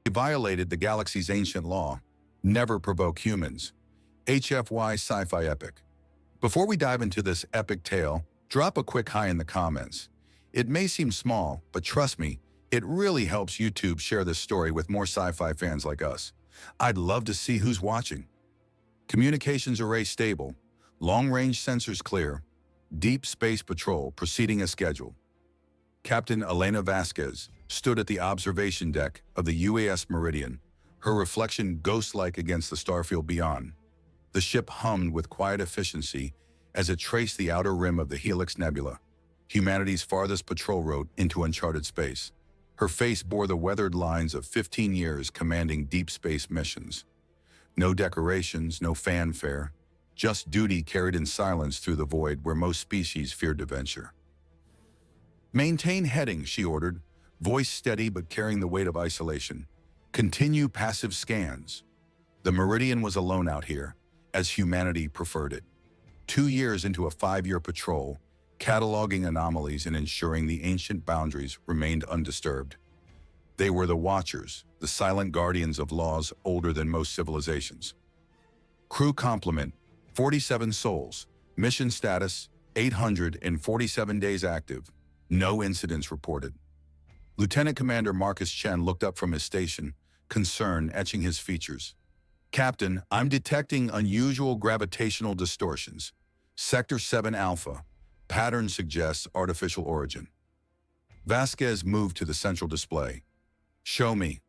They violated the galaxy's ancient law, never provoke humans. HFY Sci-Fi Epic. Before we dive into this epic tale, drop a quick hi in the comments. It may seem small, but trust me, it really helps YouTube share this story with more sci-fi fans like us. I'd love to see who's watching. Communications array stable, long-range sensors clear, deep space patrol proceeding as scheduled. Captain Elena Vasquez stood at the observation deck of the UAS Meridian, her reflection ghost-like against the starfield beyond. The ship hummed with quiet efficiency as it traced the outer rim of the Helix Nebula, humanity's farthest patrol route into uncharted space. Her face bore the weathered lines of 15 years commanding deep space missions. No decorations, no fanfare, just duty carried in silence through the void where most species feared to venture. "Maintain heading," she ordered, voice steady but carrying the weight of isolation. "Continue passive scans." The Meridian was alone out here, as humanity preferred it. 2 years into a 5-year patrol, cataloging anomalies and ensuring the ancient boundaries remained undisturbed. They were the Watchers, the silent guardians of laws older than most civilizations. Crew complement, 47 souls. Mission status, 847 days active. No incidents reported. Lieutenant Commander Marcus Chen looked up from his station, concern etching his features. "Captain, I'm detecting unusual gravitational distortions. Sector 7 Alpha. Pattern suggests artificial origin." Vasquez moved to the central display. "Show me."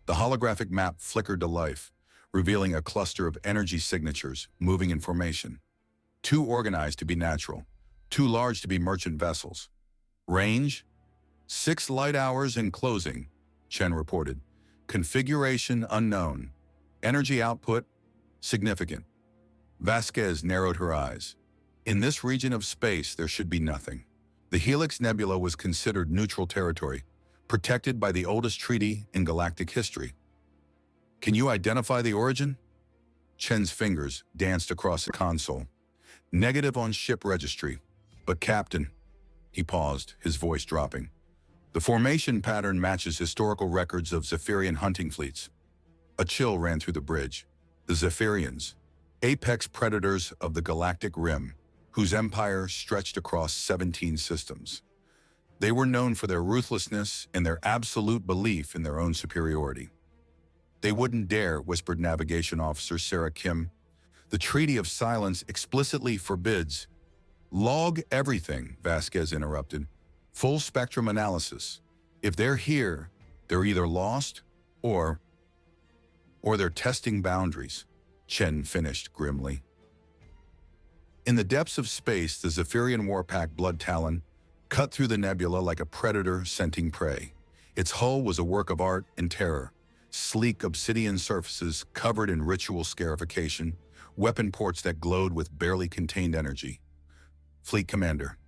The holographic map flickered to life, revealing a cluster of energy signatures moving in formation. Too organized to be natural, too large to be merchant vessels. Range? 6 light hours in closing, Chen reported. Configuration unknown. Energy output? Significant. Vasquez narrowed her eyes. In this region of space, there should be nothing. The Helix Nebula was considered neutral territory, protected by the oldest treaty in galactic history. "Can you identify the origin?" Chen's fingers danced across the console. "Negative on ship registry. But Captain..." He paused, his voice dropping. "The formation pattern matches historical records of Zephyrian hunting fleets." A chill ran through the bridge. The Zephyrians, apex predators of the galactic rim, whose empire stretched across 17 systems. They were known for their ruthlessness and their absolute belief in their own superiority. "They wouldn't dare," whispered Navigation Officer Sarah Kim. "The Treaty of Silence explicitly forbids..." "Log everything," Vasquez interrupted. "Full spectrum analysis. If they're here, they're either lost or they're testing boundaries," Chen finished grimly. In the depths of space, the Zephyrian warpack Blood Talon cut through the nebula like a predator scenting prey. Its hull was a work of art and terror. Sleek obsidian surfaces covered in ritual scarification, weapon ports that glowed with barely contained energy. Fleet Commander.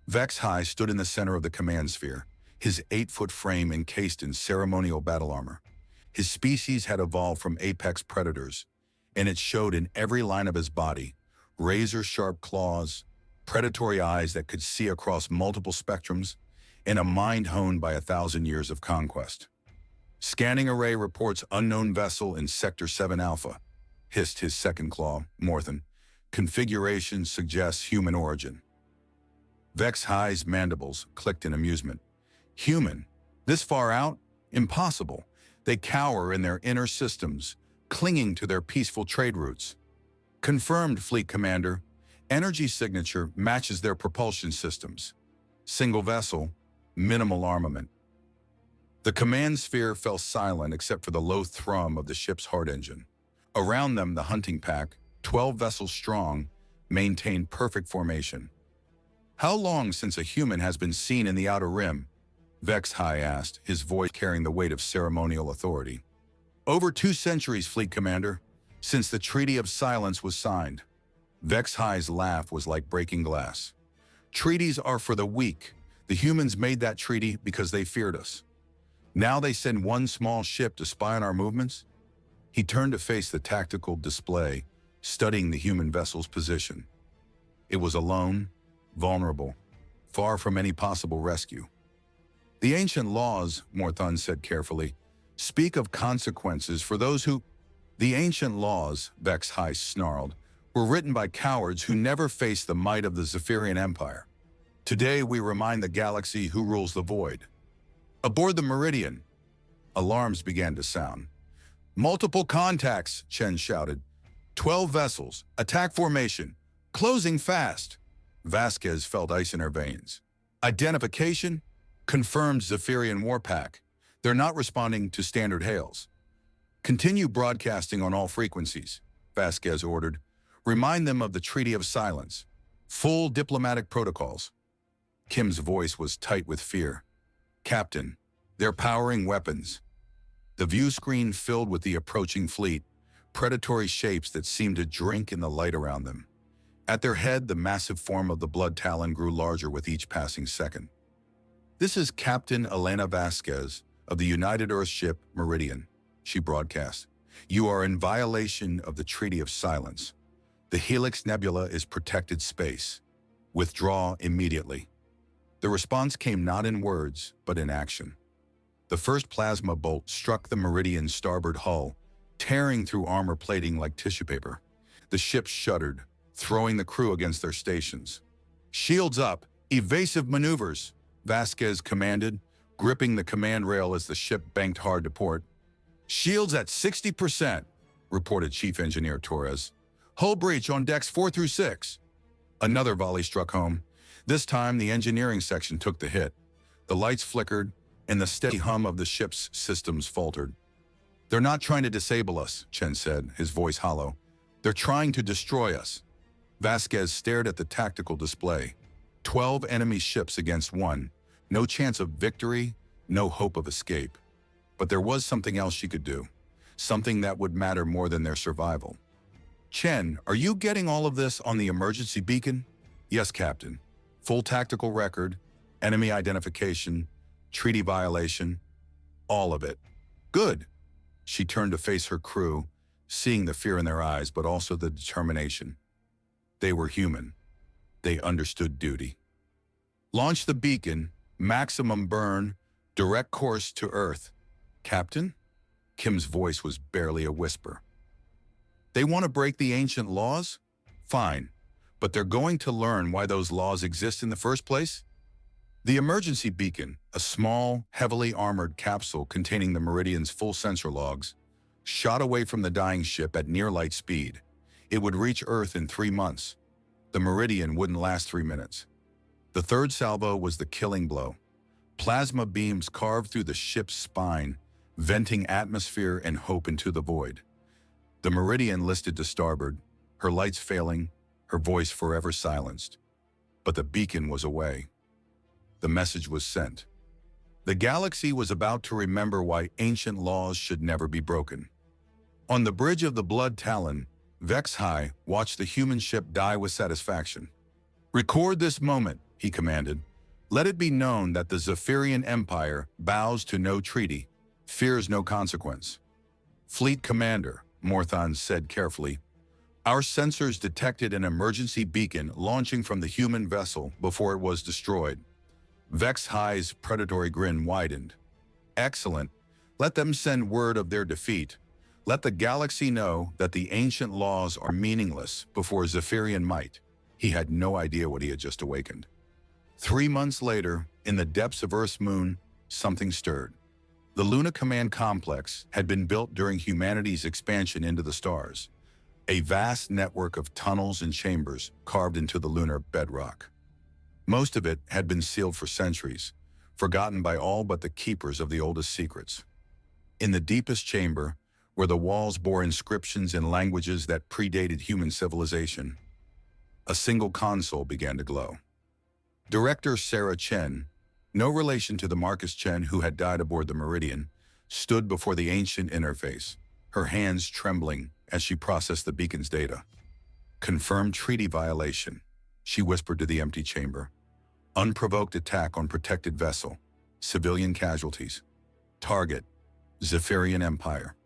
Vex High stood in the center of the command sphere, his 8-foot frame encased in ceremonial battle armor. His species had evolved from apex predators, and it showed in every line of his body: razor-sharp claws, predatory eyes that could see across multiple spectrums, and a mind honed by 1,000 years of conquest. "Scanning array reports unknown vessel in Sector 7 Alpha," hissed his second claw, Morthan. "Configuration suggests human origin." Vex High's mandibles clicked in amusement. "Human? This far out? Impossible. They cower in their inner systems, clinging to their peaceful trade routes." "Confirmed, Fleet Commander. Energy signature matches their propulsion systems. Single vessel, minimal armament." The command sphere fell silent except for the low thrum of the ship's heart engine. Around them, the hunting pack, 12 vessels strong, maintained perfect formation. "How long since a human has been seen in the outer rim?" Vex High asked, his voice carrying the weight of ceremonial authority. "Over 2 centuries, Fleet Commander, since the Treaty of Silence was signed." Vex High's laugh was like breaking glass. "Treaties are for the weak. The humans made that treaty because they feared us. Now they send one small ship to spy on our movements?" He turned to face the tactical display, studying the human vessel's position. It was alone, vulnerable, far from any possible rescue. "The ancient laws," Morthon said carefully, Speak of consequences for those who... The ancient laws, Vex High snarled, were written by cowards who never faced the might of the Zephyrian Empire. Today we remind the galaxy who rules the void. Aboard the Meridian, alarms began to sound. Multiple contacts, Chen shouted. 12 vessels, attack formation, closing fast. Vasquez felt ice in her veins. Identification? Confirmed Zephyrian Warpack. They're not responding to standard hails. Continue broadcasting on all frequencies, Vasquez ordered. Remind them of the Treaty of Silence. Full diplomatic protocols. Kim's voice was tight with fear. Captain, they're powering weapons. The view screen filled with the approaching fleet, predatory shapes that seemed to drink in the light around them. At their head, the massive form of the Blood Talon grew larger with each passing second. This is Captain Elena Vasquez of the United Earth ship Meridian, she broadcast. You are in violation of the Treaty of Silence. The Helix Nebula is protected space. Withdraw immediately. The response came not in words, but in action. The first plasma bolt struck the Meridian's starboard hull, tearing through armor plating like tissue paper. The ship shuddered, throwing the crew against their stations. Shields up, evasive maneuvers, Vasquez commanded, gripping the command rail as the ship banked hard to port. Shields at 60%, reported Chief Engineer Torres. Hull breach on decks 4 through 6. Another volley struck home. This time, the engineering section took the hit. The lights flickered, and the steady hum of the ship's systems faltered. They're not trying to disable us, Chen said, his voice hollow. They're trying to destroy us. Vasquez stared at the tactical display. 12 enemy ships against 1. No chance of victory, no hope of escape. But there was something else she could do. Something that would matter more than their survival. Chen, are you getting all of this on the emergency beacon? Yes, Captain. Full tactical record, enemy identification, treaty violation, all of it. Good. She turned to face her crew, seeing the fear in their eyes, but also the determination. They were human. They understood duty. Launch the beacon, maximum burn, direct course to Earth. Captain? Kim's voice was barely a whisper. They want to break the ancient laws? Fine. But they're going to learn why those laws exist in the first place? The emergency beacon, a small, heavily armored capsule containing the Meridian's full sensor logs, shot away from the dying ship at near light speed. It would reach Earth in 3 months. The Meridian wouldn't last 3 minutes. The third salvo was the killing blow. Plasma beams carved through the ship's spine, venting atmosphere and hope into the void. The Meridian listed to starboard, her lights failing, her voice forever silenced. But the beacon was away. The message was sent. The galaxy was about to remember why ancient laws should never be broken. On the bridge of the Blood Talon, Vex High watched the human ship die with satisfaction. Record this moment, he commanded. Let it be known that the Zephyrian Empire bows to no treaty, fears no consequence. Fleet Commander, Morthon said carefully, our sensors detected an emergency beacon launching from the human vessel before it was destroyed. Vex High's predatory grin widened. Excellent. Let them send word of their defeat. Let the galaxy know that the ancient laws are meaningless before Zephyrian might. He had no idea what he had just awakened. 3 months later, in the depths of Earth's moon, something stirred. The Luna Command Complex had been built during humanity's expansion into the stars. A vast network of tunnels and chambers carved into the lunar bedrock. Most of it had been sealed for centuries, forgotten by all but the keepers of the oldest secrets. In the deepest chamber, where the walls bore inscriptions in languages that predated human civilization, a single console began to glow. Director Sarah Chen, no relation to the Marcus Chen who had died aboard the Meridian, stood before the ancient interface, her hands trembling as she processed the beacon's data. Confirmed treaty violation, she whispered to the empty chamber. Unprovoked attack on protected vessel, civilian casualties. Target, Zephyrian Empire.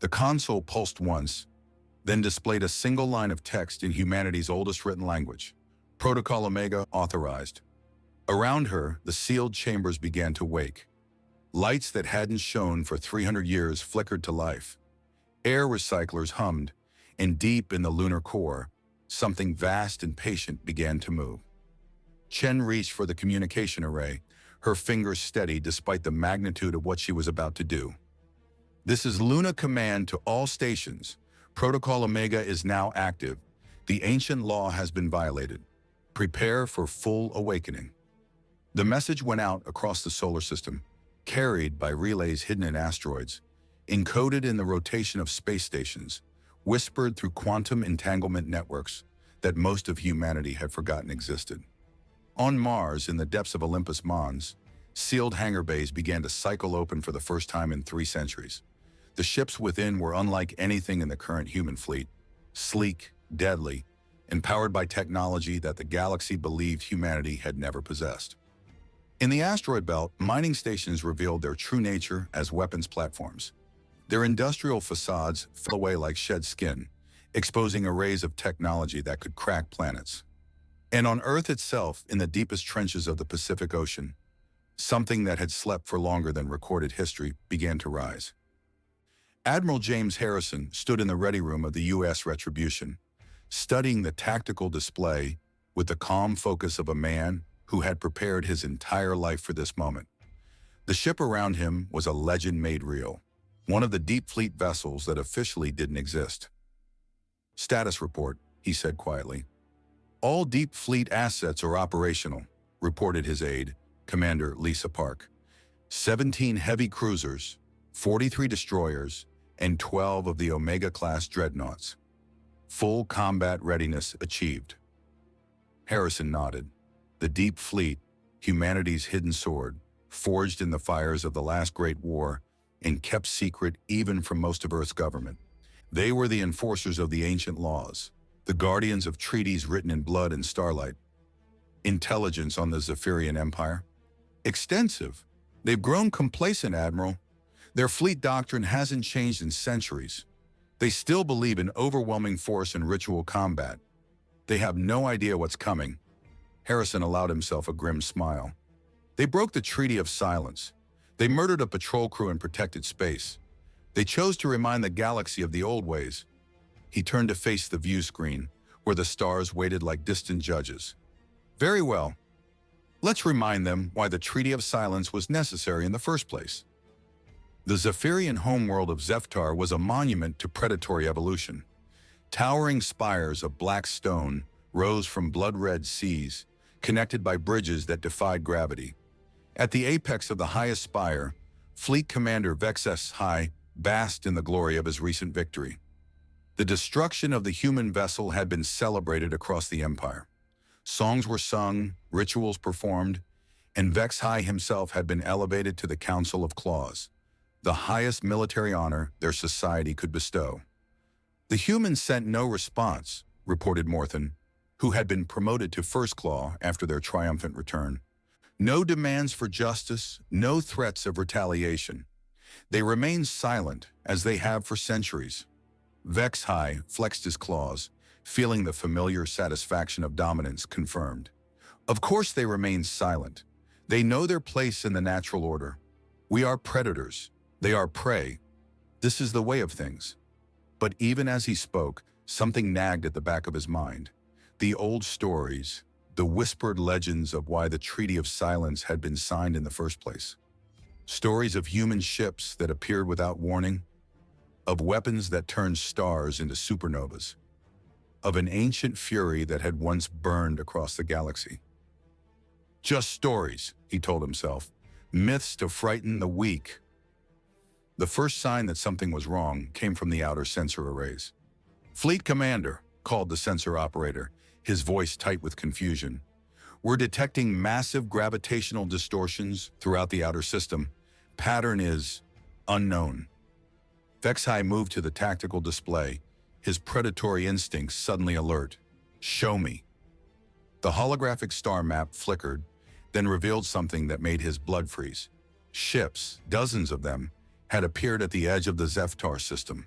The console pulsed once, then displayed a single line of text in humanity's oldest written language. Protocol Omega authorized. Around her, the sealed chambers began to wake. Lights that hadn't shone for 300 years flickered to life. Air recyclers hummed, and deep in the lunar core, something vast and patient began to move. Chen reached for the communication array, her fingers steady despite the magnitude of what she was about to do. "This is Luna Command to all stations. Protocol Omega is now active. The ancient law has been violated. Prepare for full awakening." The message went out across the solar system, carried by relays hidden in asteroids, encoded in the rotation of space stations, whispered through quantum entanglement networks that most of humanity had forgotten existed. On Mars, in the depths of Olympus Mons, sealed hangar bays began to cycle open for the first time in 3 centuries. The ships within were unlike anything in the current human fleet, sleek, deadly, and powered by technology that the galaxy believed humanity had never possessed. In the asteroid belt, mining stations revealed their true nature as weapons platforms. Their industrial facades fell away like shed skin, exposing arrays of technology that could crack planets. And on Earth itself, in the deepest trenches of the Pacific Ocean, something that had slept for longer than recorded history began to rise. Admiral James Harrison stood in the ready room of the U.S. Retribution, studying the tactical display with the calm focus of a man who had prepared his entire life for this moment. The ship around him was a legend made real, one of the deep fleet vessels that officially didn't exist. "Status report," he said quietly. "All deep fleet assets are operational," reported his aide, Commander Lisa Park. 17 heavy cruisers, 43 destroyers, and 12 of the Omega-class dreadnoughts. Full combat readiness achieved. Harrison nodded. The Deep Fleet, humanity's hidden sword, forged in the fires of the last Great War and kept secret even from most of Earth's government. They were the enforcers of the ancient laws, the guardians of treaties written in blood and starlight. Intelligence on the Zephyrian Empire? Extensive. They've grown complacent, Admiral. Their fleet doctrine hasn't changed in centuries. They still believe in overwhelming force and ritual combat. They have no idea what's coming. Harrison allowed himself a grim smile. They broke the Treaty of Silence. They murdered a patrol crew in protected space. They chose to remind the galaxy of the old ways. He turned to face the view screen, where the stars waited like distant judges. Very well. Let's remind them why the Treaty of Silence was necessary in the first place. The Zephyrian homeworld of Zeftar was a monument to predatory evolution. Towering spires of black stone rose from blood-red seas, connected by bridges that defied gravity. At the apex of the highest spire, Fleet Commander Vex HFY basked in the glory of his recent victory. The destruction of the human vessel had been celebrated across the Empire. Songs were sung, rituals performed, and Vex HFY himself had been elevated to the Council of Claws, the highest military honor their society could bestow. The humans sent no response, reported Morthan, who had been promoted to First Claw after their triumphant return. No demands for justice, no threats of retaliation. They remained silent, as they have for centuries. Vex HFY flexed his claws, feeling the familiar satisfaction of dominance confirmed. Of course they remain silent. They know their place in the natural order. We are predators. They are prey. This is the way of things. But even as he spoke, something nagged at the back of his mind. The old stories, the whispered legends of why the Treaty of Silence had been signed in the first place. Stories of human ships that appeared without warning, of weapons that turned stars into supernovas, of an ancient fury that had once burned across the galaxy. Just stories, he told himself, myths to frighten the weak. The first sign that something was wrong came from the outer sensor arrays. "Fleet Commander," called the sensor operator, his voice tight with confusion. "We're detecting massive gravitational distortions throughout the outer system. Pattern is unknown." Vex HFY moved to the tactical display, his predatory instincts suddenly alert. "Show me." The holographic star map flickered, then revealed something that made his blood freeze. Ships, dozens of them, had appeared at the edge of the Zeftar system.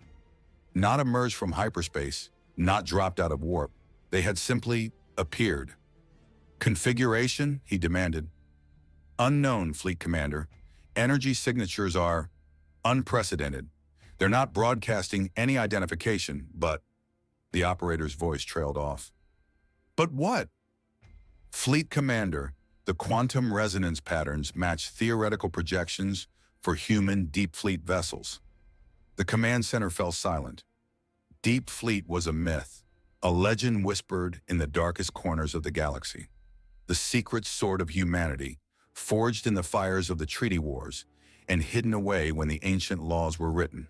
Not emerged from hyperspace, not dropped out of warp. They had simply appeared. "Configuration?" he demanded. "Unknown, Fleet Commander. energy signatures are unprecedented. They're not broadcasting any identification, but the operator's voice trailed off. But what? Fleet Commander, the quantum resonance patterns match theoretical projections for human deep fleet vessels. The command center fell silent. Deep fleet was a myth, a legend whispered in the darkest corners of the galaxy. The secret sword of humanity, forged in the fires of the treaty wars and hidden away when the ancient laws were written.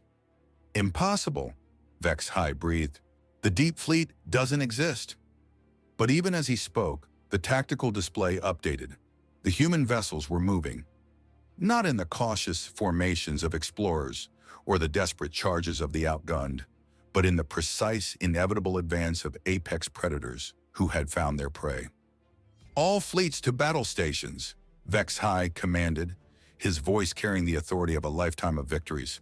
Impossible, Vex High breathed. The deep fleet doesn't exist. But even as he spoke, the tactical display updated. The human vessels were moving, not in the cautious formations of explorers or the desperate charges of the outgunned, but in the precise, inevitable advance of apex predators who had found their prey. All fleets to battle stations, Vex High commanded, his voice carrying the authority of a lifetime of victories.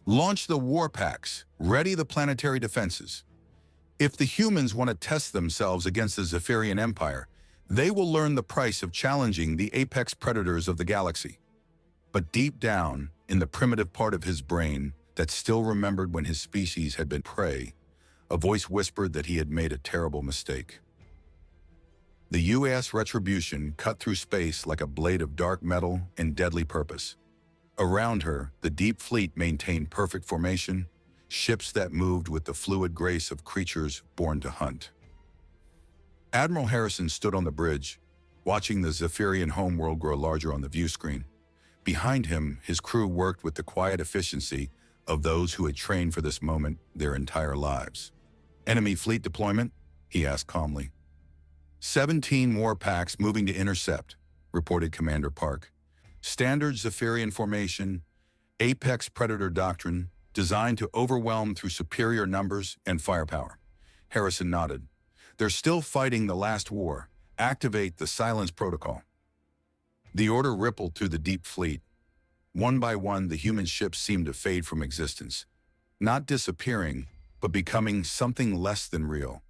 Launch the war packs, ready the planetary defenses. If the humans want to test themselves against the Zephyrian Empire, they will learn the price of challenging the apex predators of the galaxy. But deep down, in the primitive part of his brain that still remembered when his species had been prey, a voice whispered that he had made a terrible mistake. The U.S. Retribution cut through space like a blade of dark metal and deadly purpose. Around her, the deep fleet maintained perfect formation, ships that moved with the fluid grace of creatures born to hunt. Admiral Harrison stood on the bridge, watching the Zephyrian homeworld grow larger on the view screen. Behind him, his crew worked with the quiet efficiency of those who had trained for this moment their entire lives. Enemy fleet deployment? He asked calmly. 17 war packs moving to intercept, reported Commander Park. Standard Zephyrian formation, apex predator doctrine, designed to overwhelm through superior numbers and firepower. Harrison nodded. They're still fighting the last war. Activate the silence protocol. The order rippled through the deep fleet. One by one, the human ships seemed to fade from existence, not disappearing, but becoming something less than real.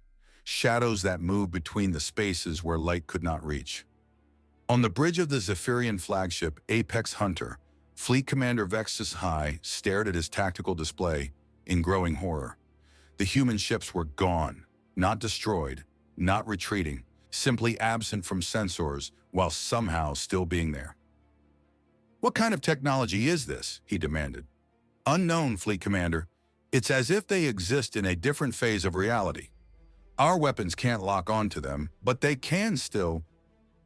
Shadows that moved between the spaces where light could not reach. On the bridge of the Zephyrian flagship Apex Hunter, Fleet Commander Vex High stared at his tactical display in growing horror. The human ships were gone, not destroyed, not retreating, simply absent from sensors while somehow still being there. What kind of technology is this? He demanded. Unknown, Fleet Commander. It's as if they exist in a different phase of reality. Our weapons can't lock onto them, but they can still.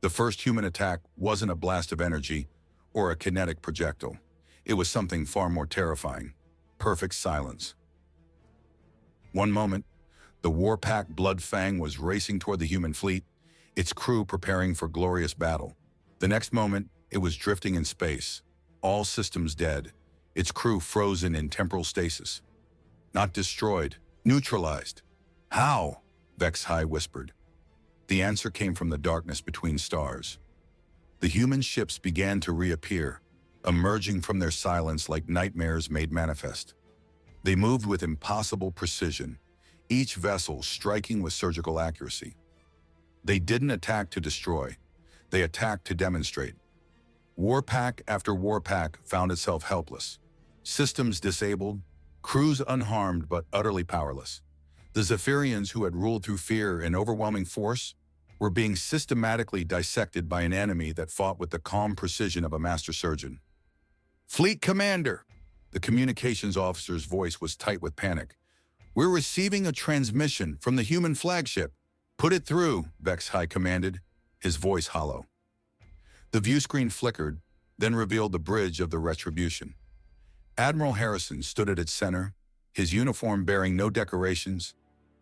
The first human attack wasn't a blast of energy or a kinetic projectile. It was something far more terrifying. Perfect silence. One moment, the war-packed Blood Fang was racing toward the human fleet, its crew preparing for glorious battle. The next moment, it was drifting in space, all systems dead, its crew frozen in temporal stasis. Not destroyed, neutralized. How? Vex High whispered. The answer came from the darkness between stars. The human ships began to reappear, emerging from their silence like nightmares made manifest. They moved with impossible precision, each vessel striking with surgical accuracy. They didn't attack to destroy, they attacked to demonstrate. Warpack after warpack found itself helpless. Systems disabled, crews unharmed but utterly powerless. The Zephyrians, who had ruled through fear and overwhelming force, were being systematically dissected by an enemy that fought with the calm precision of a master surgeon. Fleet Commander! The communications officer's voice was tight with panic. We're receiving a transmission from the human flagship. Put it through, Vex High commanded, his voice hollow. The view screen flickered, then revealed the bridge of the Retribution. Admiral Harrison stood at its center, his uniform bearing no decorations,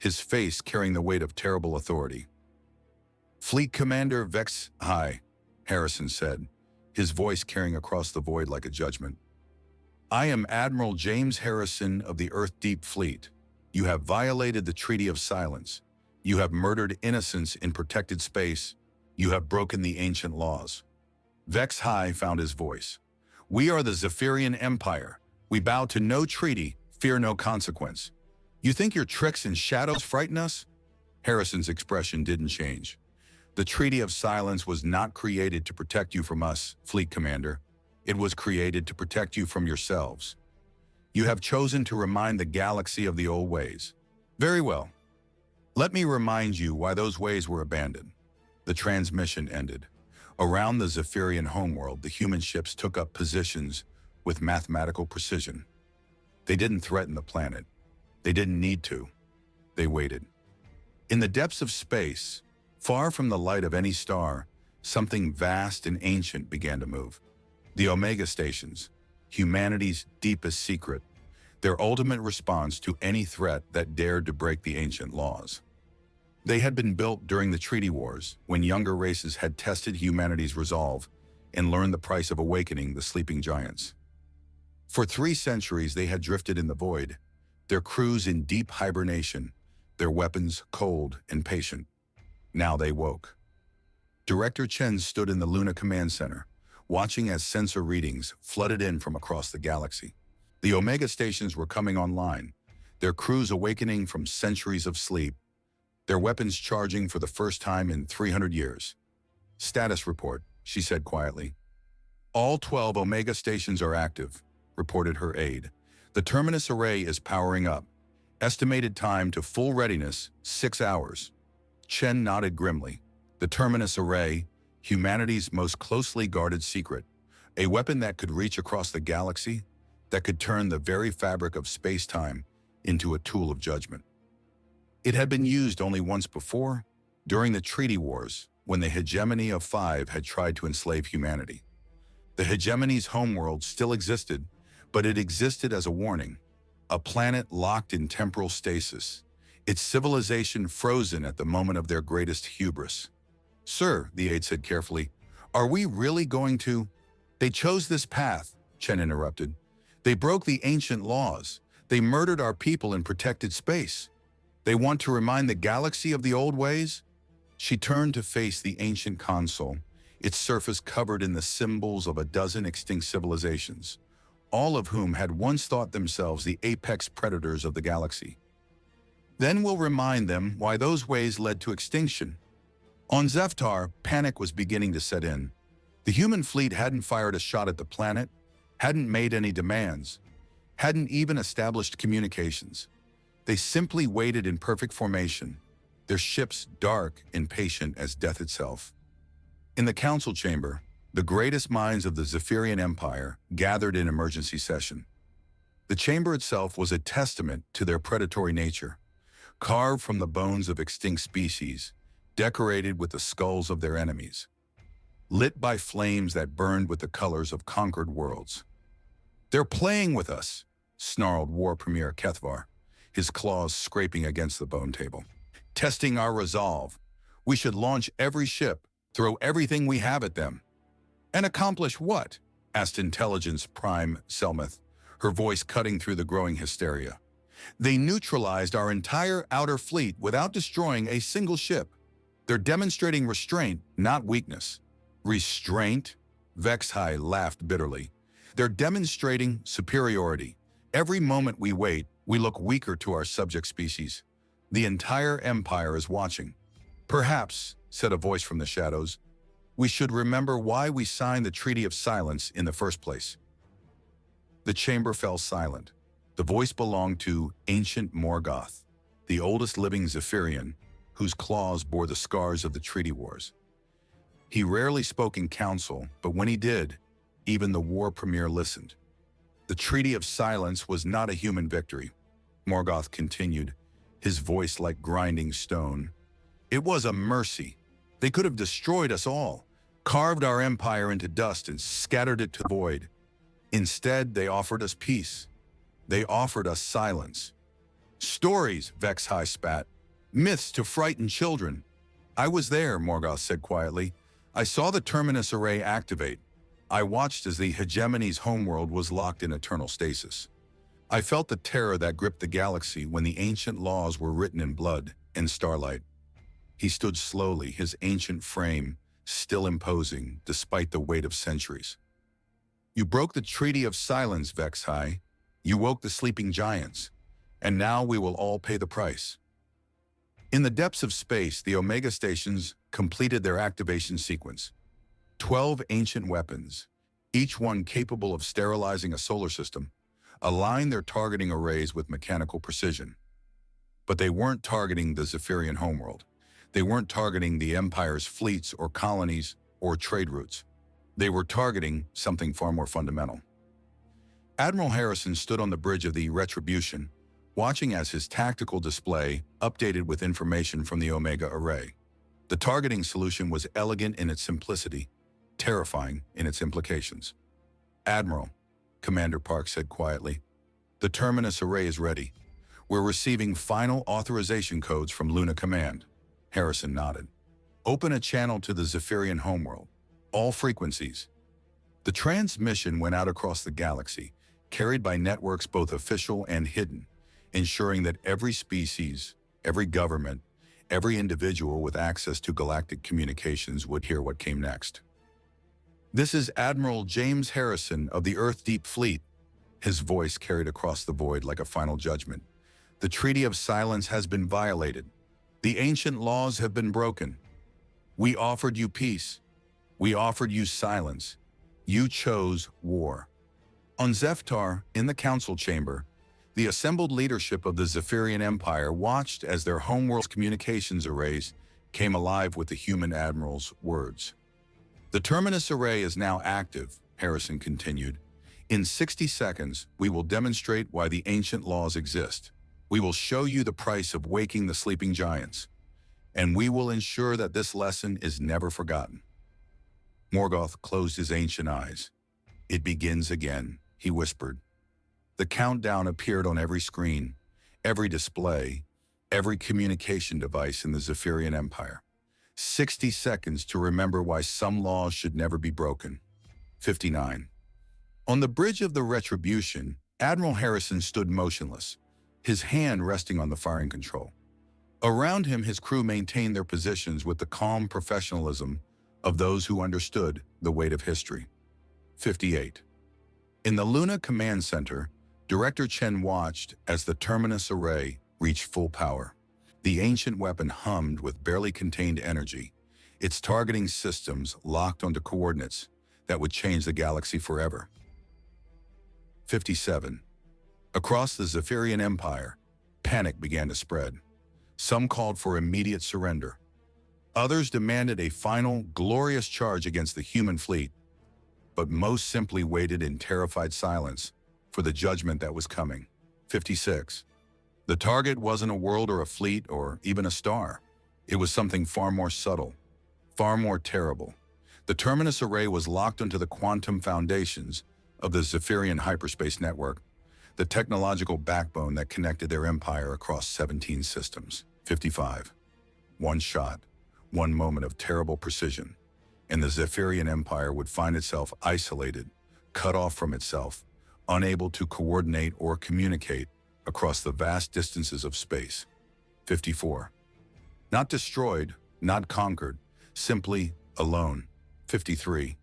his face carrying the weight of terrible authority. Fleet Commander Vex High, Harrison said, his voice carrying across the void like a judgment. I am Admiral James Harrison of the Earth Deep Fleet. You have violated the Treaty of Silence. You have murdered innocents in protected space. You have broken the ancient laws. Vex High found his voice. We are the Zephyrian Empire. We bow to no treaty, fear no consequence. You think your tricks and shadows frighten us? Harrison's expression didn't change. The Treaty of Silence was not created to protect you from us, Fleet Commander. It was created to protect you from yourselves. You have chosen to remind the galaxy of the old ways. Very well. Let me remind you why those ways were abandoned. The transmission ended. Around the Zephyrian homeworld, the human ships took up positions with mathematical precision. They didn't threaten the planet. They didn't need to. They waited. In the depths of space, far from the light of any star, something vast and ancient began to move. The Omega Stations, humanity's deepest secret, their ultimate response to any threat that dared to break the ancient laws. They had been built during the Treaty Wars, when younger races had tested humanity's resolve and learned the price of awakening the sleeping giants. For 3 centuries they had drifted in the void, their crews in deep hibernation, their weapons cold and patient. Now they woke. Director Chen stood in the Luna Command Center, watching as sensor readings flooded in from across the galaxy. The Omega Stations were coming online, their crews awakening from centuries of sleep, their weapons charging for the first time in 300 years. Status report, she said quietly. All 12 Omega Stations are active, reported her aide. The Terminus Array is powering up. Estimated time to full readiness, 6 hours. Chen nodded grimly. The Terminus Array, humanity's most closely guarded secret, a weapon that could reach across the galaxy, that could turn the very fabric of space-time into a tool of judgment. It had been used only once before, during the Treaty Wars, when the hegemony of 5 had tried to enslave humanity. The hegemony's homeworld still existed, but it existed as a warning, a planet locked in temporal stasis, its civilization frozen at the moment of their greatest hubris. Sir, the aide said carefully, are we really going to? They chose this path, Chen interrupted. They broke the ancient laws. They murdered our people and protected space. They want to remind the galaxy of the old ways? She turned to face the ancient console, its surface covered in the symbols of a dozen extinct civilizations, all of whom had once thought themselves the apex predators of the galaxy. Then we'll remind them why those ways led to extinction. On Zeftar, panic was beginning to set in. The human fleet hadn't fired a shot at the planet, hadn't made any demands, hadn't even established communications. They simply waited in perfect formation, their ships dark and patient as death itself. In the council chamber, the greatest minds of the Zephyrian Empire gathered in emergency session. The chamber itself was a testament to their predatory nature, carved from the bones of extinct species, decorated with the skulls of their enemies, lit by flames that burned with the colors of conquered worlds. They're playing with us, snarled War Premier Kethvar, his claws scraping against the bone table. Testing our resolve. We should launch every ship, throw everything we have at them. And accomplish what? Asked Intelligence Prime Selmeth, her voice cutting through the growing hysteria. They neutralized our entire outer fleet without destroying a single ship. They're demonstrating restraint, not weakness. Restraint? Vexhai laughed bitterly. They're demonstrating superiority. Every moment we wait, we look weaker to our subject species. The entire empire is watching. Perhaps, said a voice from the shadows, we should remember why we signed the Treaty of Silence in the first place. The chamber fell silent. The voice belonged to ancient Morgoth, the oldest living Zephyrian, whose claws bore the scars of the Treaty Wars. He rarely spoke in council, but when he did, even the War Premier listened. The Treaty of Silence was not a human victory, Morgoth continued, his voice like grinding stone. It was a mercy. They could have destroyed us all, carved our empire into dust and scattered it to the void. Instead, they offered us peace. They offered us silence. Stories, Vexhai spat. Myths to frighten children. I was there, Morgoth said quietly. I saw the Terminus Array activate. I watched as the hegemony's homeworld was locked in eternal stasis. I felt the terror that gripped the galaxy when the ancient laws were written in blood and starlight. He stood slowly, his ancient frame still imposing despite the weight of centuries. You broke the Treaty of Silence, Vexhai. You woke the sleeping giants, and now we will all pay the price. In the depths of space, the Omega Stations completed their activation sequence. 12 ancient weapons, each one capable of sterilizing a solar system, aligned their targeting arrays with mechanical precision. But they weren't targeting the Zephyrian homeworld. They weren't targeting the Empire's fleets or colonies or trade routes. They were targeting something far more fundamental. Admiral Harrison stood on the bridge of the Retribution, watching as his tactical display updated with information from the Omega Array. The targeting solution was elegant in its simplicity, terrifying in its implications. "Admiral," Commander Park said quietly, "the Terminus Array is ready. We're receiving final authorization codes from Luna Command." Harrison nodded. "Open a channel to the Zephyrian homeworld. All frequencies." The transmission went out across the galaxy, carried by networks both official and hidden, ensuring that every species, every government, every individual with access to galactic communications would hear what came next. "This is Admiral James Harrison of the Earth Deep Fleet." His voice carried across the void like a final judgment. "The Treaty of Silence has been violated. The ancient laws have been broken. We offered you peace. We offered you silence. You chose war." On Zeftar, in the council chamber, the assembled leadership of the Zephyrian Empire watched as their homeworld's communications arrays came alive with the human admiral's words. "The Terminus Array is now active," Harrison continued. "In 60 seconds, we will demonstrate why the ancient laws exist. We will show you the price of waking the sleeping giants. And we will ensure that this lesson is never forgotten." Morgoth closed his ancient eyes. "It begins again," he whispered. The countdown appeared on every screen, every display, every communication device in the Zephyrian Empire. 60 seconds to remember why some laws should never be broken. 59. On the bridge of the Retribution, Admiral Harrison stood motionless, his hand resting on the firing control. Around him, his crew maintained their positions with the calm professionalism of those who understood the weight of history. 58. In the Luna Command Center, Director Chen watched as the Terminus Array reached full power. The ancient weapon hummed with barely contained energy, its targeting systems locked onto coordinates that would change the galaxy forever. 57. Across the Zephyrian Empire, panic began to spread. Some called for immediate surrender. Others demanded a final, glorious charge against the human fleet. But most simply waited in terrified silence for the judgment that was coming. 56. The target wasn't a world or a fleet or even a star. It was something far more subtle, far more terrible. The Terminus Array was locked into the quantum foundations of the Zephyrian hyperspace network, the technological backbone that connected their empire across 17 systems. 55. One shot, one moment of terrible precision, and the Zephyrian Empire would find itself isolated, cut off from itself, unable to coordinate or communicate across the vast distances of space. 54. Not destroyed, not conquered, simply alone. 53.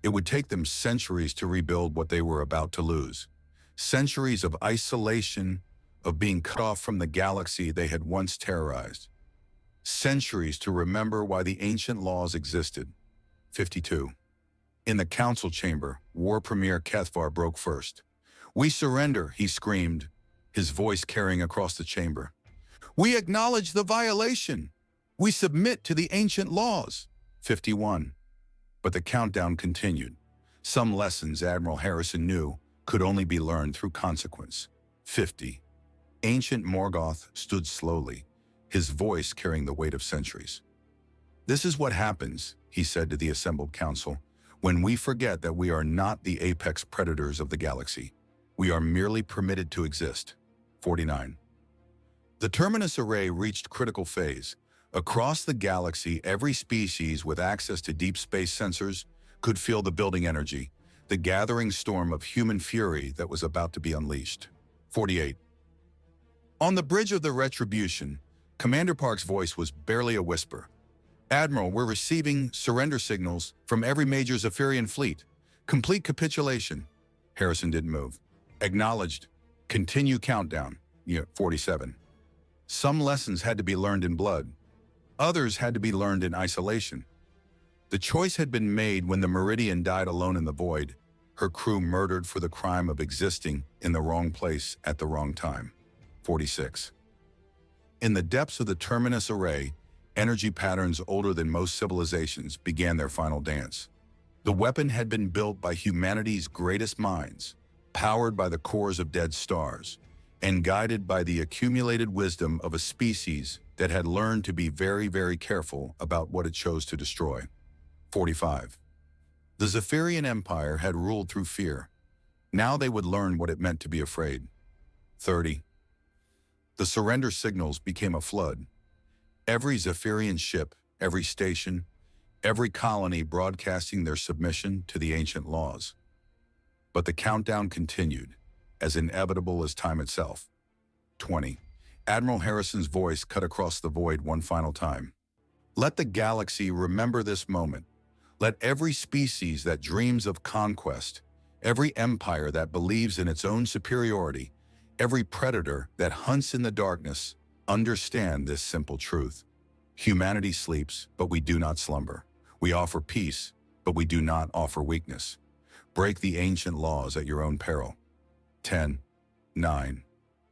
It would take them centuries to rebuild what they were about to lose. Centuries of isolation, of being cut off from the galaxy they had once terrorized. Centuries to remember why the ancient laws existed. 52. In the council chamber, War Premier Kethvar broke first. "We surrender," he screamed, his voice carrying across the chamber. "We acknowledge the violation. We submit to the ancient laws." 51. But the countdown continued. Some lessons Admiral Harrison knew could only be learned through consequence. 50. Ancient Morgoth stood slowly, his voice carrying the weight of centuries. "This is what happens," he said to the assembled council, "when we forget that we are not the apex predators of the galaxy. We are merely permitted to exist." 49. The Terminus Array reached critical phase. Across the galaxy, every species with access to deep space sensors could feel the building energy, the gathering storm of human fury that was about to be unleashed. 48. On the bridge of the Retribution, Commander Park's voice was barely a whisper. "Admiral, we're receiving surrender signals from every major Zephyrian fleet. Complete capitulation." Harrison didn't move. "Acknowledged. Continue countdown." 47. Some lessons had to be learned in blood. Others had to be learned in isolation. The choice had been made when the Meridian died alone in the void, her crew murdered for the crime of existing in the wrong place at the wrong time. 46. In the depths of the Terminus Array, energy patterns older than most civilizations began their final dance. The weapon had been built by humanity's greatest minds, powered by the cores of dead stars, and guided by the accumulated wisdom of a species that had learned to be very, very careful about what it chose to destroy. 45. The Zephyrian Empire had ruled through fear. Now they would learn what it meant to be afraid. 30. The surrender signals became a flood. Every Zephyrian ship, every station, every colony broadcasting their submission to the ancient laws. But the countdown continued, as inevitable as time itself. 20. Admiral Harrison's voice cut across the void one final time. Let the galaxy remember this moment. Let every species that dreams of conquest, every empire that believes in its own superiority, every predator that hunts in the darkness, understand this simple truth. Humanity sleeps, but we do not slumber. We offer peace, but we do not offer weakness. Break the ancient laws at your own peril. 10, 9,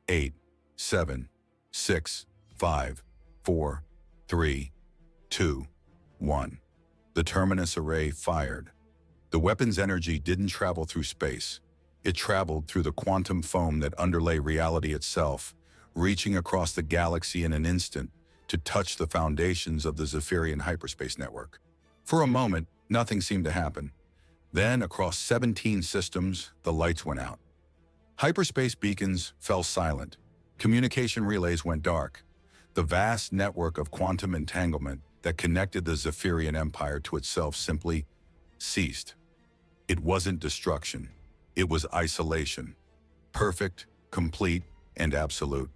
8, 7, 6, 5, 4, 3, 2, 1. The Terminus Array fired. The weapon's energy didn't travel through space. It traveled through the quantum foam that underlay reality itself, reaching across the galaxy in an instant to touch the foundations of the Zephyrian hyperspace network. For a moment, nothing seemed to happen. Then, across 17 systems, the lights went out. Hyperspace beacons fell silent. Communication relays went dark. The vast network of quantum entanglement that connected the Zephyrian Empire to itself simply ceased. It wasn't destruction. It was isolation. Perfect, complete, and absolute.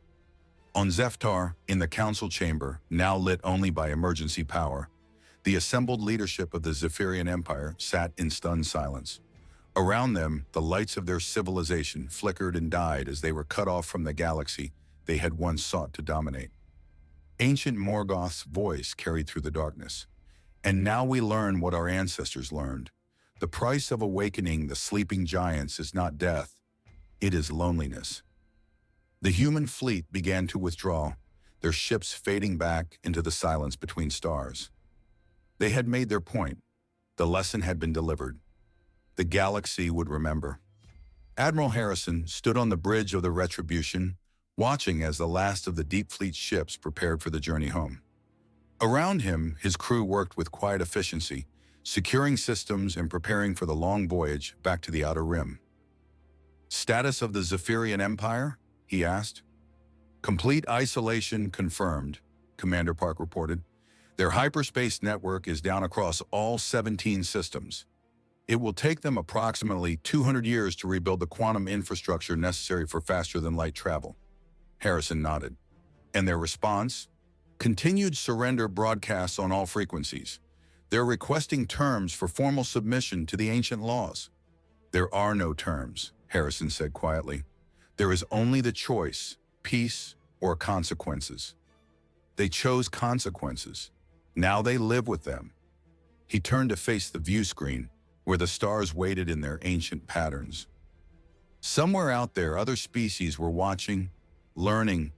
On Zeftar, in the council chamber, now lit only by emergency power, the assembled leadership of the Zephyrian Empire sat in stunned silence. Around them, the lights of their civilization flickered and died as they were cut off from the galaxy they had once sought to dominate. Ancient Morgoth's voice carried through the darkness. And now we learn what our ancestors learned. The price of awakening the sleeping giants is not death, it is loneliness. The human fleet began to withdraw, their ships fading back into the silence between stars. They had made their point. The lesson had been delivered. The galaxy would remember. Admiral Harrison stood on the bridge of the Retribution, watching as the last of the Deep Fleet ships prepared for the journey home. Around him, his crew worked with quiet efficiency, securing systems and preparing for the long voyage back to the Outer Rim. Status of the Zephyrian Empire? He asked. Complete isolation confirmed, Commander Park reported. Their hyperspace network is down across all 17 systems. It will take them approximately 200 years to rebuild the quantum infrastructure necessary for faster-than-light travel. Harrison nodded. And their response? Continued surrender broadcasts on all frequencies. They're requesting terms for formal submission to the ancient laws. There are no terms, Harrison said quietly. There is only the choice, peace or consequences. They chose consequences. Now they live with them. He turned to face the view screen, where the stars waited in their ancient patterns. Somewhere out there, other species were watching, learning,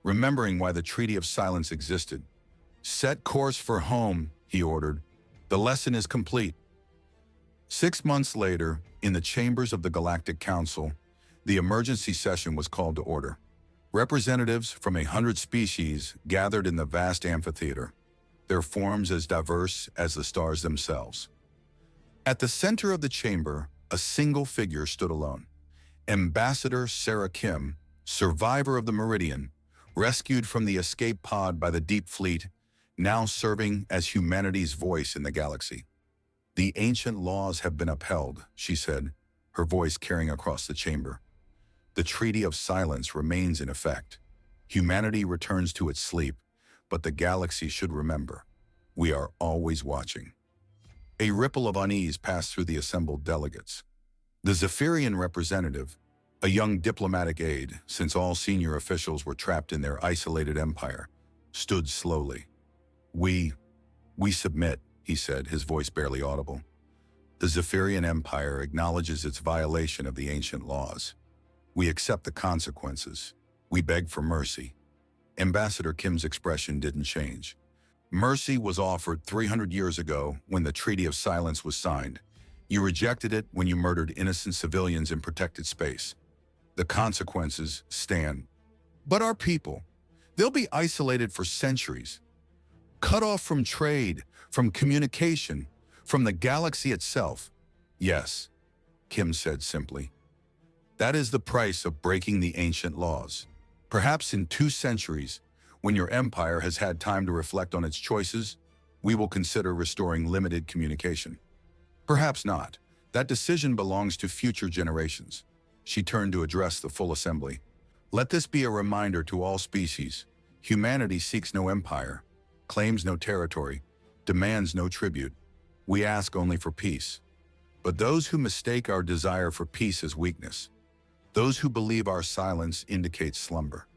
remembering why the Treaty of Silence existed. Set course for home, he ordered. The lesson is complete. 6 months later, in the chambers of the Galactic Council, the emergency session was called to order. Representatives from 100 species gathered in the vast amphitheater, their forms as diverse as the stars themselves. At the center of the chamber, a single figure stood alone. Ambassador Sarah Kim, survivor of the Meridian, rescued from the escape pod by the Deep Fleet, now serving as humanity's voice in the galaxy. The ancient laws have been upheld, she said, her voice carrying across the chamber. The Treaty of Silence remains in effect. Humanity returns to its sleep, but the galaxy should remember. We are always watching. A ripple of unease passed through the assembled delegates. The Zephyrian representative, a young diplomatic aide, since all senior officials were trapped in their isolated empire, stood slowly. We submit, he said, his voice barely audible. The Zephyrian Empire acknowledges its violation of the ancient laws. We accept the consequences. We beg for mercy. Ambassador Kim's expression didn't change. Mercy was offered 300 years ago when the Treaty of Silence was signed. You rejected it when you murdered innocent civilians in protected space. The consequences stand. But our people, they'll be isolated for centuries, cut off from trade, from communication, from the galaxy itself. Yes, Kim said simply. That is the price of breaking the ancient laws. Perhaps in 2 centuries, when your empire has had time to reflect on its choices, we will consider restoring limited communication. Perhaps not. That decision belongs to future generations. She turned to address the full assembly. Let this be a reminder to all species. Humanity seeks no empire, claims no territory, demands no tribute. We ask only for peace. But those who mistake our desire for peace as weakness, those who believe our silence indicates slumber,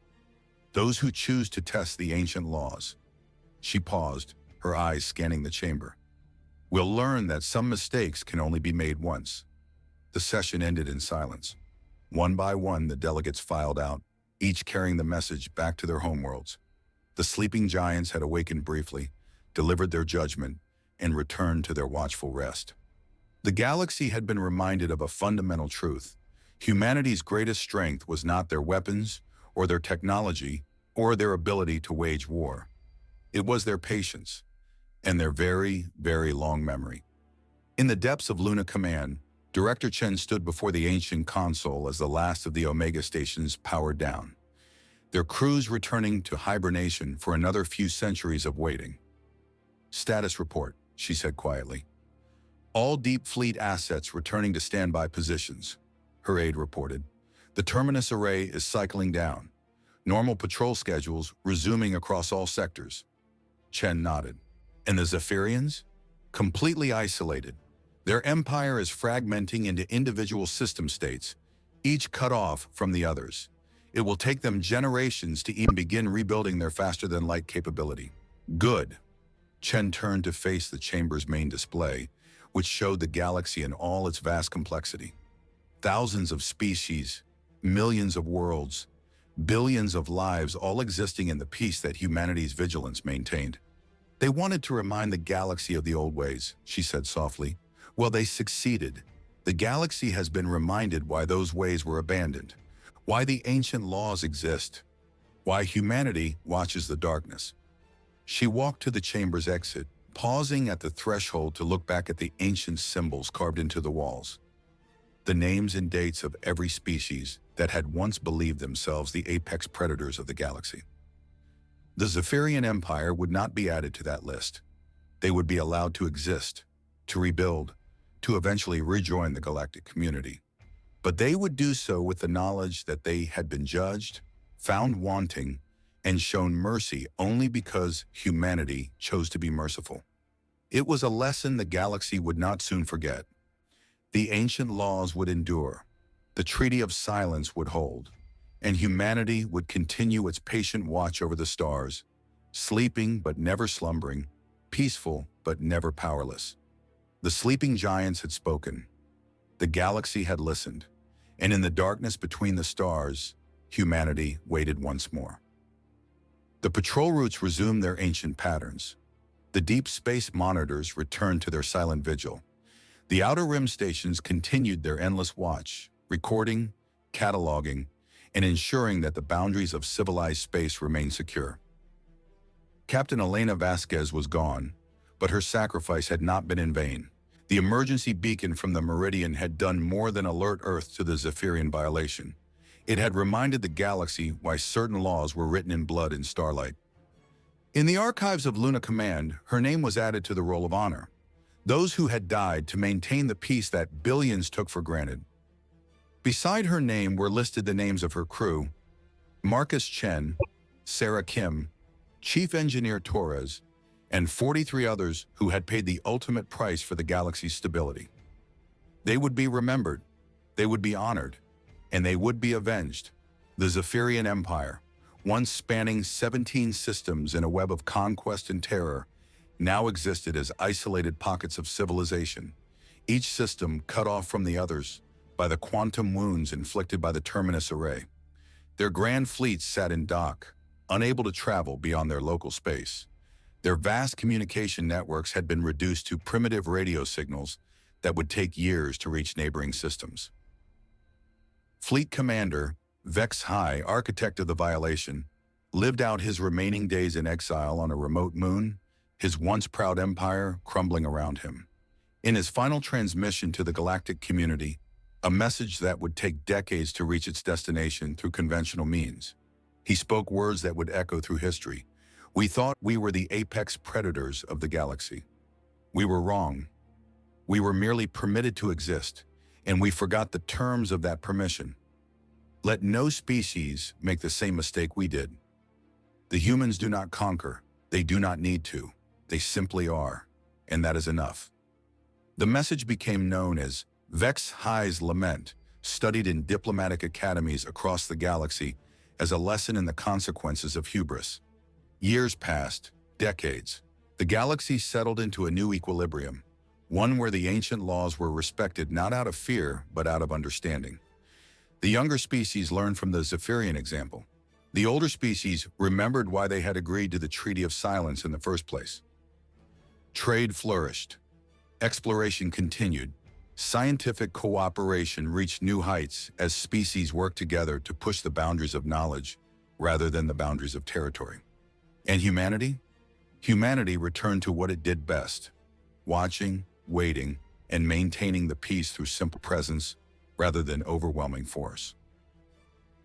those who choose to test the ancient laws. She paused, her eyes scanning the chamber. We'll learn that some mistakes can only be made once. The session ended in silence. One by one, the delegates filed out, each carrying the message back to their homeworlds. The sleeping giants had awakened briefly, delivered their judgment, and returned to their watchful rest. The galaxy had been reminded of a fundamental truth. Humanity's greatest strength was not their weapons, or their technology, or their ability to wage war. It was their patience, and their very, very long memory. In the depths of Luna Command, Director Chen stood before the ancient console as the last of the Omega stations powered down, their crews returning to hibernation for another few centuries of waiting. Status report, she said quietly. All Deep Fleet assets returning to standby positions, her aide reported. The Terminus array is cycling down. Normal patrol schedules resuming across all sectors. Chen nodded. And the Zephyrians? Completely isolated. Their empire is fragmenting into individual system states, each cut off from the others. It will take them generations to even begin rebuilding their faster-than-light capability. Good. Chen turned to face the chamber's main display, which showed the galaxy in all its vast complexity. Thousands of species, millions of worlds, billions of lives all existing in the peace that humanity's vigilance maintained. They wanted to remind the galaxy of the old ways, she said softly. Well, they succeeded. The galaxy has been reminded why those ways were abandoned, why the ancient laws exist, why humanity watches the darkness. She walked to the chamber's exit, pausing at the threshold to look back at the ancient symbols carved into the walls. The names and dates of every species that had once believed themselves the apex predators of the galaxy. The Zephyrian Empire would not be added to that list. They would be allowed to exist, to rebuild, to eventually rejoin the galactic community. But they would do so with the knowledge that they had been judged, found wanting, and shown mercy only because humanity chose to be merciful. It was a lesson the galaxy would not soon forget. The ancient laws would endure, the Treaty of Silence would hold, and humanity would continue its patient watch over the stars, sleeping but never slumbering, peaceful but never powerless. The sleeping giants had spoken. The galaxy had listened, and in the darkness between the stars, humanity waited once more. The patrol routes resumed their ancient patterns. The deep space monitors returned to their silent vigil. The outer rim stations continued their endless watch, recording, cataloging, and ensuring that the boundaries of civilized space remained secure. Captain Elena Vasquez was gone, but her sacrifice had not been in vain. The emergency beacon from the Meridian had done more than alert Earth to the Zephyrian violation. It had reminded the galaxy why certain laws were written in blood in starlight. In the archives of Luna Command, her name was added to the roll of honor. Those who had died to maintain the peace that billions took for granted. Beside her name were listed the names of her crew: Marcus Chen, Sarah Kim, Chief Engineer Torres, and 43 others who had paid the ultimate price for the galaxy's stability. They would be remembered, they would be honored, and they would be avenged. The Zephyrian Empire, once spanning 17 systems in a web of conquest and terror, now existed as isolated pockets of civilization, each system cut off from the others by the quantum wounds inflicted by the Terminus Array. Their grand fleets sat in dock, unable to travel beyond their local space. Their vast communication networks had been reduced to primitive radio signals that would take years to reach neighboring systems. Fleet Commander Vex High, architect of the violation, lived out his remaining days in exile on a remote moon, his once proud empire crumbling around him. In his final transmission to the galactic community, a message that would take decades to reach its destination through conventional means, he spoke words that would echo through history. We thought we were the apex predators of the galaxy. We were wrong. We were merely permitted to exist, and we forgot the terms of that permission. Let no species make the same mistake we did. The humans do not conquer. They do not need to. They simply are, and that is enough. The message became known as Vex High's Lament, studied in diplomatic academies across the galaxy as a lesson in the consequences of hubris. Years passed, decades. The galaxy settled into a new equilibrium, one where the ancient laws were respected not out of fear, but out of understanding. The younger species learned from the Zephyrian example. The older species remembered why they had agreed to the Treaty of Silence in the first place. Trade flourished. Exploration continued. Scientific cooperation reached new heights as species worked together to push the boundaries of knowledge rather than the boundaries of territory. And humanity? Humanity returned to what it did best: watching, waiting, and maintaining the peace through simple presence rather than overwhelming force.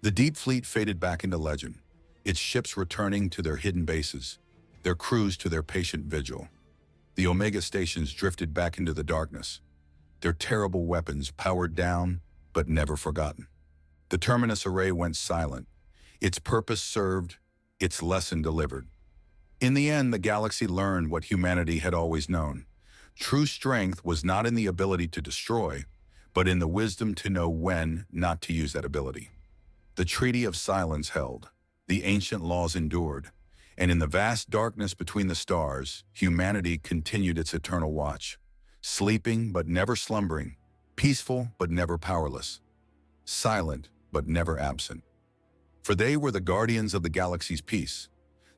The Deep Fleet faded back into legend, its ships returning to their hidden bases, their crews to their patient vigil. The Omega stations drifted back into the darkness, their terrible weapons powered down but never forgotten. The Terminus Array went silent, its purpose served, its lesson delivered. In the end, the galaxy learned what humanity had always known. True strength was not in the ability to destroy, but in the wisdom to know when not to use that ability. The Treaty of Silence held, the ancient laws endured, and in the vast darkness between the stars, humanity continued its eternal watch, sleeping but never slumbering, peaceful but never powerless, silent but never absent. For they were the guardians of the galaxy's peace,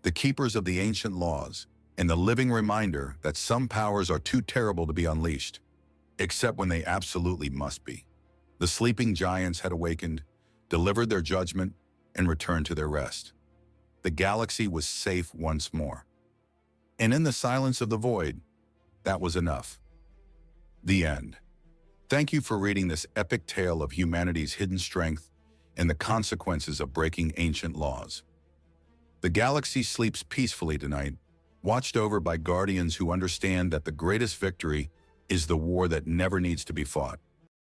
the keepers of the ancient laws, and the living reminder that some powers are too terrible to be unleashed, except when they absolutely must be. The sleeping giants had awakened, delivered their judgment, and returned to their rest. The galaxy was safe once more. And in the silence of the void, that was enough. The end. Thank you for reading this epic tale of humanity's hidden strength and the consequences of breaking ancient laws. The galaxy sleeps peacefully tonight, watched over by guardians who understand that the greatest victory is the war that never needs to be fought.